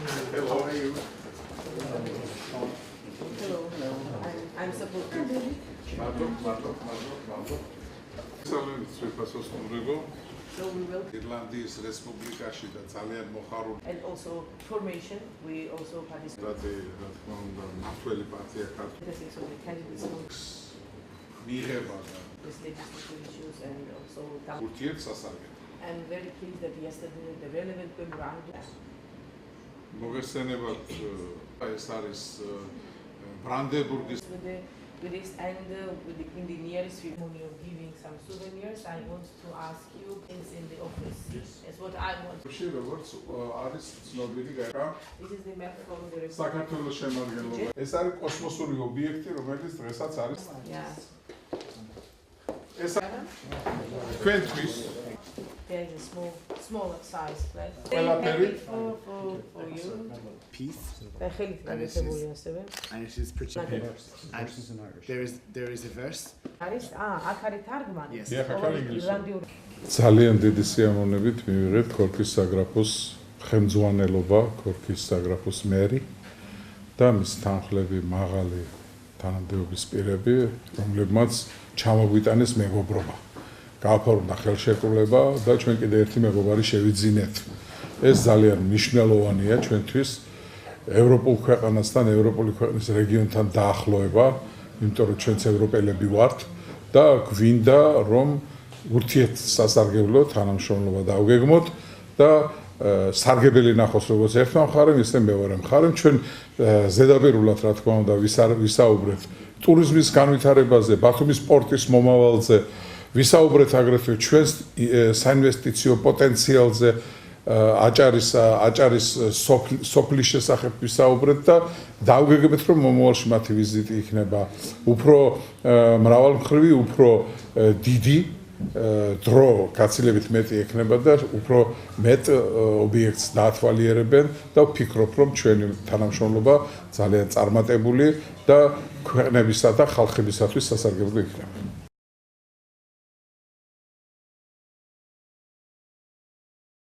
Hello. How are you? Hello. I'm supposed to do it. So we will. Irlandიის რესპუბლიკაში და ძალიან მოხარული And also formation, we also participate. რა თქმა უნდა, მართველი პარტია ქართული So the candidates know მიიღება და this legislative issues and also. ურთიერთსასარგებლო. I'm very pleased that yesterday the relevant memorandum. მოგესწრებათ ეს არის ბრანდენბურგის With this and in the nearest future, when you're giving some souvenirs, I want to ask you things in the office. Yes. That's what I want. როგორც არის ცნობილი გაკა This is the map from the report. საქართველოს შემადგენლობა. ეს არის კოსმოსური ობიექტი, რომელიც დღესაც არის. Yeah. ეს თქვენთვის There is a smaller size, right? ყველაფერი For you. Piece, And and it is pretty. And there is a verse. აქ არის თარგმანი. Yes. ირლანდიური. ძალიან დიდი სიამოვნებით მივიღეთ ქორქის საგრაფოს ხელმძღვანელობა, ქორქის საგრაფოს მერი და მის თანხლები მაღალი თანამდებობის პირები, რომლებმაც ჩამოგვიტანეს მეგობრობა. გააფორმდა ხელშეკრულება და ჩვენ კიდე ერთი მეგობარი შევიძინეთ. ეს ძალიან მნიშვნელოვანია ჩვენთვის ევროპულ ქვეყანასთან, ევროპული ქვეყნის რეგიონთან დაახლოება, იმიტომ რომ ჩვენც ევროპელები ვართ და გვინდა რომ ურთიერთსასარგებლო თანამშრომლობა დავგეგმოთ და სარგებელი ნახოს როგორც ერთმა მხარემ, ისე მეორე მხარემ. ჩვენ ზედაპირულად რა თქმა უნდა ვისაუბრეთ ტურიზმის განვითარებაზე, ბათუმის პორტის მომავალზე, ვისაუბრეთ აგრეთვე ჩვენს საინვესტიციო პოტენციალზე, აჭარის სოფლის შესახებ ვისაუბრეთ და დავგეგმეთ რომ მომავალში მათი ვიზიტი იქნება უფრო მრავალმხრივი, უფრო დიდი დრო გაცილებით მეტი ექნება და უფრო მეტ ობიექტს დაათვალიერებენ და ვფიქრობ რომ ჩვენი თანამშრომლობა ძალიან წარმატებული და ქვეყნებისა და ხალხებისათვის სასარგებლო იქნება.